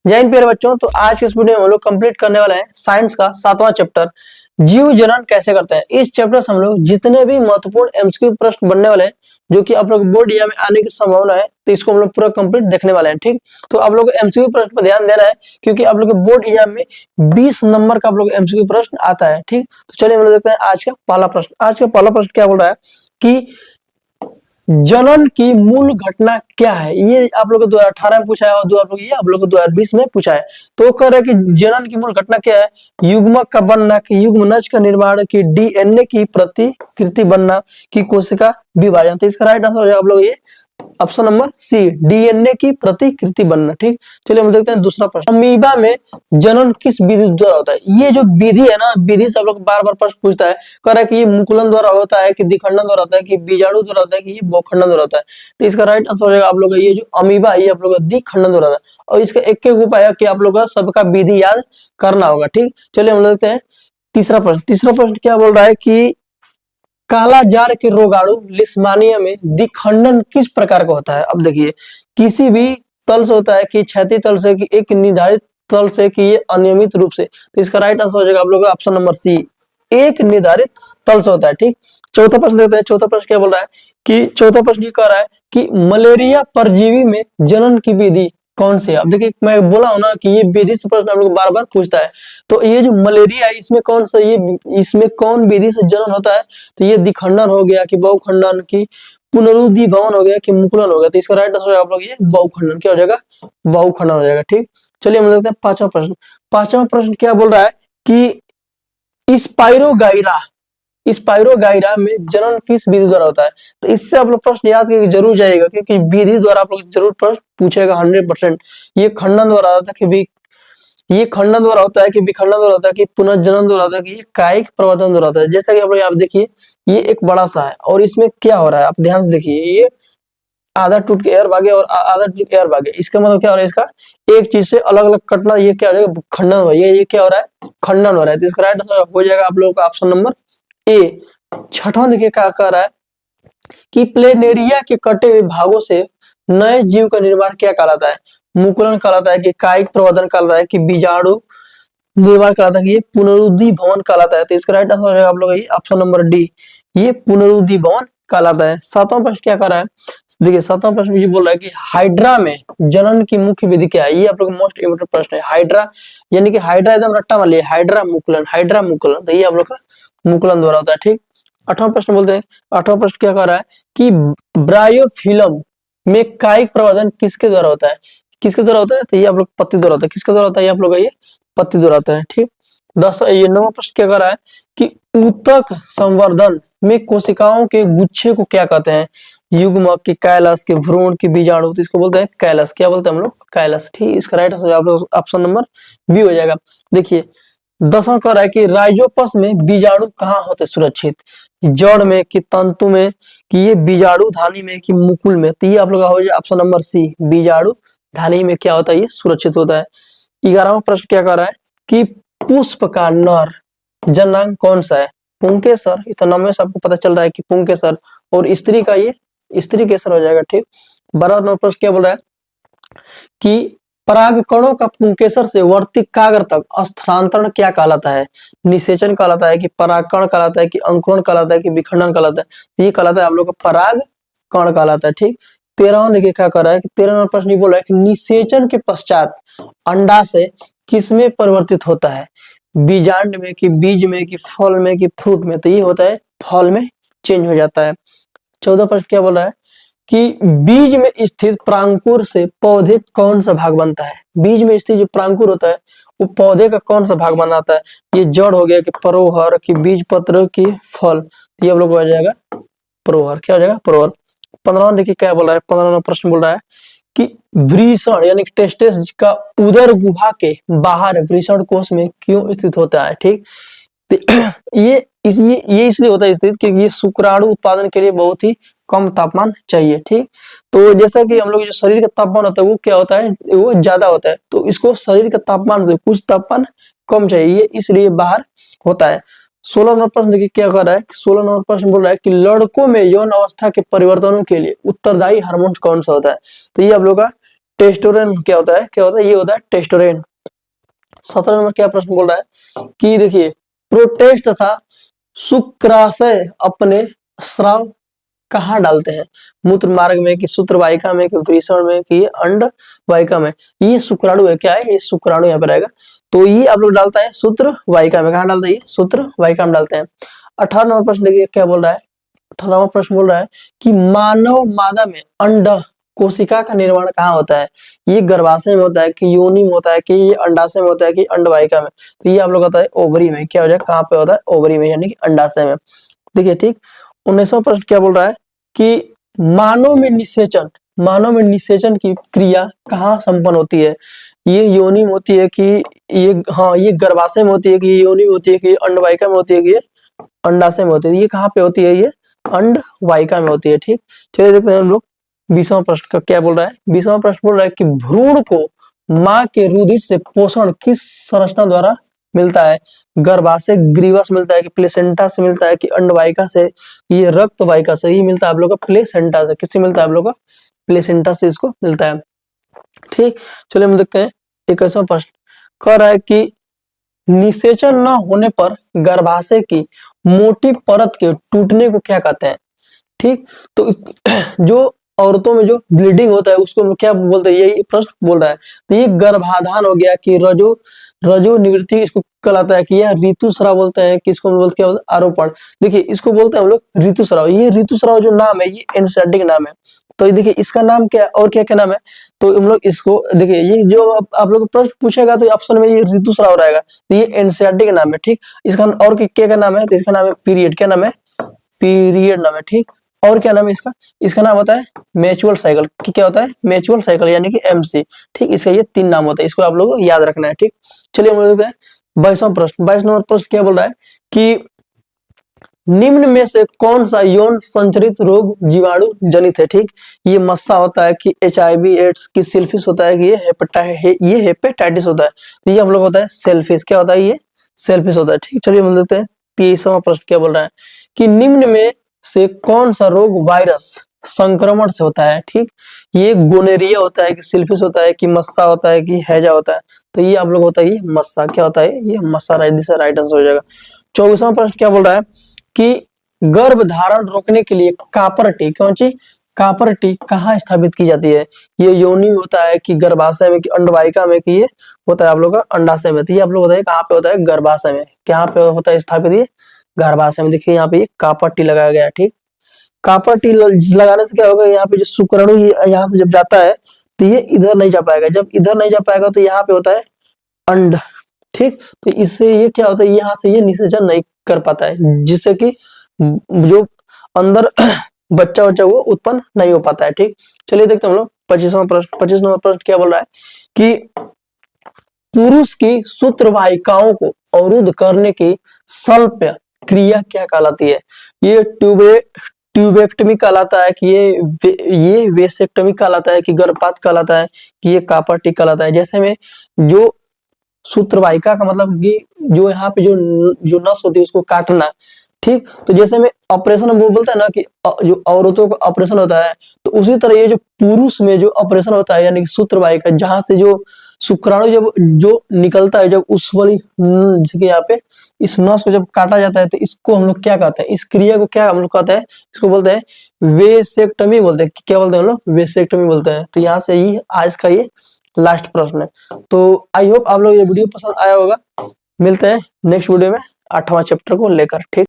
जय हिंद प्यारे बच्चों। तो आज के इस वीडियो में हम लोग कंप्लीट करने वाले हैं साइंस का 7वां चैप्टर जीव जनन कैसे करते हैं। इस चैप्टर से हम लोग जितने भी महत्वपूर्ण एमसीक्यू प्रश्न बनने वाले हैं जो कि आप लोग बोर्ड एग्जाम में आने की संभावना है, तो इसको हम लोग पूरा कंप्लीट देखने वाले हैं। ठीक, तो आप लोग एमसीक्यू प्रश्न पर ध्यान देना है क्योंकि आप लोग के बोर्ड एग्जाम में 20 नंबर का आप लोग एमसीक्यू प्रश्न आता है। ठीक, तो चलिए हम लोग देखते हैं आज का पहला प्रश्न। आज का पहला प्रश्न क्या बोल रहा है कि जनन की मूल घटना क्या है। ये आप लोग को 2018 में पूछा है और ये आप लोग को 2020 में पूछा है। तो कह रहे हैं कि जनन की मूल घटना क्या है। युग्मक का बनना, कि युग्मनज का निर्माण, की डीएनए की प्रतिकृति बनना, की कोशिका विभाजन। तो इसका राइट आंसर हो जाएगा आप लोग ये ऑप्शन नंबर सी, डीएनए की प्रतिकृति बनना। ठीक, चलिए हम देखते हैं दूसरा प्रश्न। अमीबा में जनन किस विधि द्वारा होता है। ये जो विधि है ना, विधि से आप लोग बार बार प्रश्न पूछता है, कह रहा है कि ये मुकुलन द्वारा होता है, कि दिखंडन द्वारा होता है, कि बीजाणु द्वारा होता है, कि ये बहुखंडन द्वारा होता है। तो इसका राइट आंसर हो जाएगा आप लोग का ये जो अमीबा है, ये आप लोग का दिखंडन द्वारा होता है। और इसका एक उपाय है कि आप लोग का सबका विधि याद करना होगा। ठीक, चलिए हम देखते हैं तीसरा प्रश्न। तीसरा प्रश्न क्या बोल रहा है कि काला जार के रोगाणु लिस्मानिया में दिखंडन किस प्रकार का होता है। अब देखिए, किसी भी तल से होता है, कि क्षैतिज तल से, कि एक निर्धारित तल से, कि ये अनियमित रूप से। तो इसका राइट आंसर हो जाएगा आप लोग का ऑप्शन नंबर सी, एक निर्धारित तल से होता है। ठीक, चौथा प्रश्न देखते हैं। चौथा प्रश्न क्या बोल रहा है कि चौथा प्रश्न ये कह रहा है कि मलेरिया परजीवी में जनन की विधि कौन सी है। अब देखिए, मैं बोला हूं ना कि ये विधि से प्रश्न हम लोग बार बार पूछता है। तो ये जो मलेरिया है, इसमें कौन सा, ये इसमें कौन विधि से जनन होता है। तो ये दिखंडन हो गया, कि बहुखंडन, की पुनरुद्धि भवन हो गया, कि मुकुलन हो गया। तो इसका राइट आंसर आप लोग ये बहुखंडन क्या हो जाएगा, बहुखंडन हो जाएगा। ठीक, चलिए हम देखते हैं पांचवा प्रश्न। पांचवा प्रश्न क्या बोल रहा है कि स्पाइरोगाइरा, स्पाइरोगाइरा में जनन किस विधि द्वारा होता है। तो इससे आप लोग प्रश्न याद करके जरूर जाइएगा क्योंकि विधि द्वारा आप लोग जरूर प्रश्न पूछेगा 100%। ये खंडन द्वारा होता है, कि ये खंडन द्वारा होता है, कि विखंडन द्वारा होता है, कि पुनर्जनन द्वारा होता है, कि ये कायिक प्रवर्तन द्वारा होता है। जैसा कि आप लोग आप देखिए, ये एक बड़ा सा है और इसमें क्या हो रहा है आप ध्यान से देखिए, ये आधा टूट के एयर भागे और आधा टूट के एयर भागे। इसका मतलब क्या हो रहा है, इसका एक चीज से अलग अलग कटना, ये क्या हो जाएगा, खंडन हो। ये क्या हो रहा है, खंडन हो रहा है। तो इसका राइट आंसर हो जाएगा आप लोगों का ऑप्शन नंबर ए। छठवां देखिए क्या कह रहा है कि प्लेनेरिया के कटे हुए भागों से नए जीव का निर्माण क्या कहलाता है। मुकुलन कहलाता है, कि कायिक प्रवर्धन कहलाता है, कि बीजाणु निर्माण कहलाता है, कि ये पुनरुद्धि भवन कहलाता है। तो इसका राइट आंसर हो जाएगा आप लोग ये ऑप्शन नंबर डी, ये पुनरुद्धि भवन कहलाता है। सातवां प्रश्न क्या कर रहा है, देखिए सातवां प्रश्न ये बोल रहा है कि हाइड्रा में जनन की मुख्य विधि क्या है। ये आप लोग मोस्ट इम्पोर्टेंट प्रश्न है। हाइड्रा यानी कि हाइड्रा एकदम रट्टा वाली है, हाइड्रा मुकुलन, हाइड्रा मुकुलन। तो ये आप लोग का मुकुलन द्वारा होता है। ठीक, आठवां प्रश्न बोलते हैं। आठवां प्रश्न क्या कर रहा है कि ब्रायोफिलम में कायिक प्रवर्धन किसके द्वारा होता है। किसके द्वारा होता है, तो ये आप लोग पत्ती द्वारा होता है। किसके द्वारा होता है, ये आप लोग ये पत्ती द्वारा होता है। ठीक, ये नौवां प्रश्न क्या कर रहा है कि ऊतक संवर्धन में कोशिकाओं के गुच्छे को क्या कहते हैं। युग्मक, के कैलस, के भ्रूण, के बीजाणु। तो इसको बोलते हैं कैलस। क्या बोलते हैं हम लोग, कैलस। ठीक, इसका राइट आंसर आप लोग ऑप्शन नंबर बी हो जाएगा। देखिए 10वां कह रहा है कि राइजोपस में बीजाणु कहाँ होते सुरक्षित, जड़ में, कि तंतु में, कि ये बीजाणु धानी में, कि मुकुल में। तो ये आप लोग हो जाए ऑप्शन नंबर सी, बीजाणु धानी में क्या होता है, ये सुरक्षित होता है। 11वां प्रश्न क्या कह रहा है कि पुष्प का नर जनांग कौन सा है। पुंकेसर, इतना नाम से आपको पता चल रहा है कि पुंकेसर। और स्त्री का ये स्त्री केसर हो जाएगा। ठीक, 12वां नंबर प्रश्न क्या बोल रहा है कि परागकणों का पुंकेसर से वर्तिकाग्र तक स्थानांतरण क्या कहलाता है। निषेचन कहलाता है, कि परागकण कहलाता है, कि अंकुरण कहलाता है, कि विखंडन कहलाता है। ये कहलाता है आप लोग का परागकण कहलाता है। ठीक, 13वां देखिए क्या कर रहा है कि 13वां नंबर प्रश्न ये बोल रहा है कि निषेचन के पश्चात अंडा से किसमें परिवर्तित होता है। बीजांड में, कि बीज में, कि फल में, कि फ्रूट में। तो ये होता है फल में चेंज हो जाता है। 14 प्रश्न क्या बोल रहा है कि बीज में स्थित प्रांकुर से पौधे कौन सा भाग बनता है। बीज में स्थित जो प्रांकुर होता है वो पौधे का कौन सा भाग बनाता है। ये जड़ हो गया, कि परोहर, कि बीज पत्र, की फल। तो ये आप लोग हो जाएगा परोहर। क्या हो जाएगा, परोहर। 15वां देखिए क्या बोल रहा है। 15वां प्रश्न बोल रहा है कि वृषण यानी कि टेस्टिस का उदर गुहा के बाहर वृषण कोश में क्यों स्थित होता है। ठीक, ये इसलिए होता है स्थित क्योंकि ये शुक्राणु उत्पादन के लिए बहुत ही कम तापमान चाहिए। ठीक, तो जैसा कि हम लोग जो शरीर का तापमान होता है वो क्या होता है, वो ज्यादा होता है। तो इसको शरीर का तापमान से कुछ तापमान कम चाहिए, इसलिए बाहर होता है। 16 नंबर प्रश्न देखिए क्या कर रहा है। 16 नंबर प्रश्न बोल रहा है कि लड़कों में यौन अवस्था के परिवर्तनों के लिए उत्तरदायी हार्मोन कौन सा होता है। तो ये आप लोग का टेस्टोरेन क्या होता है, ये होता है टेस्टोरेन। 17 नंबर क्या प्रश्न बोल रहा है कि देखिए, प्रोटेस्ट तथा शुक्राशय अपने स्राव कहाँ डालते हैं? मूत्र मार्ग में, कि सूत्र वाहिका में, कि वृषण में, कि अंड वाहिका में? ये शुक्राणु है, क्या है ये शुक्राणु यहाँ पर आएगा। तो ये आप लोग डालता है सूत्र वाहिका में। कहाँ डालते हैं? सूत्र वाहिका में डालते हैं। 18 नंबर प्रश्न देखिए क्या बोल रहा है। 18वां प्रश्न बोल रहा है कि मानव मादा में अंड कोशिका का निर्माण कहाँ होता है? ये गर्भाशय में होता है, कि योनि में होता है, कि ये अंडाशय में होता है, कि अंडवाहिका में? तो ये आप लोग होता है ओवरी में। क्या हो जाए, कहाँ पे होता है? ओवरी में, यानी कि अंडाशय में। देखिए ठीक। 19वां प्रश्न क्या बोल रहा है कि मानव में निषेचन की क्रिया कहाँ संपन्न होती है? ये योनि में होती है, कि ये गर्भाशय में होती है, कि ये योनि में होती है, कि अंडवाहिका में होती है, कि ये अंडाशय में होती है? ये कहाँ पे होती है? ये अंडवाहिका में होती है। ठीक, चलिए देखते हैं हम लोग 20वां प्रश्न का क्या बोल रहा है। 20वां प्रश्न बोल रहा है कि भ्रूण को माँ के रुधिर से पोषण किस संरचना द्वारा मिलता है? गर्भाशय ग्रीवस मिलता है, कि प्लेसेंटा से मिलता है, कि अंडवाहिका से, ये रक्त वाहिका से? ही मिलता है आप लोग का प्लेसेंटा से। किससे मिलता है आप लोग का? प्लेसेंटा से इसको मिलता है। ठीक, चलिए हम देखते हैं 21वां प्रश्न। कह रहा है कि निषेचन न होने पर गर्भाशय की मोटी परत के टूटने को क्या कहते हैं? ठीक, तो जो औरतों में जो ब्लीडिंग होता है उसको हम लोग क्या बोलते हैं? यही प्रश्न बोल रहा है। तो ये गर्भाधान हो गया, कि रजो निवृत्ति इसको कहलाता है, कि यह ऋतुस्राव बोलते हैं, कि इसको हम बोलते हैं आरोपण। देखिए इसको बोलते हैं हम लोग ऋतुस्राव। ये ऋतुस्राव जो नाम है ये एनेस्थेटिक नाम है। तो ये देखिए इसका नाम क्या है और क्या क्या नाम है? तो हम लोग इसको देखिए, ये जो आप लोग प्रश्न पूछेगा तो ऑप्शन में ये ऋतुस्राव रहेगा, तो ये एनेस्थेटिक नाम है। ठीक, इसका और क्या क्या नाम है? तो इसका नाम है पीरियड। क्या नाम है? पीरियड नाम है। ठीक, और क्या नाम है इसका? इसका नाम होता है मेचुअल साइकिल। क्या होता है? मेचुअल साइकिल, यानी कि एमसी। ठीक, इसका ये 3 नाम होता है, इसको आप लोगों को याद रखना है। ठीक, चलिए हम देखते हैं 22वां प्रश्न। 22 नंबर प्रश्न क्या बोल रहा है कि निम्न में से कौन सा यौन संचरित रोग जीवाणु जनित है? ठीक, ये मस्सा होता है, कि HIV एड्स, की सिल्फिस होता है, कि ये हेपेटाइटिस होता है? तो ये हम लोग होता है सेल्फिस। क्या होता है? ये सेल्फिस होता है। ठीक, चलिए हम देखते हैं 23वां प्रश्न क्या बोल रहा है कि निम्न में से कौन सा रोग वायरस संक्रमण से होता है? ठीक, ये गोनेरिया होता है, कि सिल्फिस होता है, कि मस्सा होता है, कि हैजा होता है? तो ये आप लोग होता है ये मस्सा। क्या होता है? ये मस्सा। राइट आंसर हो जाएगा। 24वां प्रश्न क्या बोल रहा है कि गर्भ धारण रोकने के लिए कॉपर टी, कौन सी कॉपर टी कहाँ स्थापित की जाती है? ये योनि में होता है, कि गर्भाशय में, कि अंडवाहिका में, कि ये होता है आप लोग का अंडाशय में? तो ये आप लोग होता है कहाँ पे होता है? गर्भाशय में। कहाँ पे होता है स्थापित? ये गर्भाशय में। देखिए यहाँ पे ये कॉपर टी लगाया गया है। ठीक, कॉपर टी लगाने से क्या होगा? यहाँ पे जो शुक्राणु यहाँ से जब जाता है तो ये इधर नहीं जा पाएगा। जब इधर नहीं जा पाएगा तो यहाँ पे होता है अंड। ठीक, तो इससे ये क्या होता है? यहाँ से ये निषेचन नहीं कर पाता है, जिससे कि जो अंदर बच्चा वो उत्पन्न नहीं हो पाता है। ठीक, चलिए देखते हैं हम लोग 25वां प्रश्न। 25 नंबर प्रश्न क्या बोल रहा है कि पुरुष की सूत्रवाहिकाओं को अवरुद्ध करने की शल्य क्रिया क्या कहलाती है? ये ट्यूबेक्टमी कहलाता है, कि ये वेसेक्टमी कहलाता है, कि गर्भपात कहलाता है, कि ये कॉपर टी कहलाता है? जैसे में जो सूत्रवाहिका का मतलब कि जो यहाँ पे जो नस होती है उसको काटना। ठीक, तो जैसे में ऑपरेशन वो बोलता है ना कि जो औरतों का ऑपरेशन होता है, तो उसी तरह ये जो पुरुष में जो ऑपरेशन होता है, यानी कि सूत्रवाहिका, जहां से जो शुक्राणु जब जो निकलता है, जब उस वाली जैसे कि यहाँ पे इस नस को जब काटा जाता है, तो इसको हम लोग क्या कहते हैं? इस क्रिया को क्या हम लोग कहते हैं? इसको बोलते हैं वेसेक्टमी बोलते हैं। क्या बोलते हैं हम लोग? वेसेक्टमी बोलते हैं। तो यहाँ से ही आज का ये लास्ट प्रश्न है। तो आई होप आप लोग ये वीडियो पसंद आया होगा। मिलते हैं नेक्स्ट वीडियो में 8वां चैप्टर को लेकर। ठीक।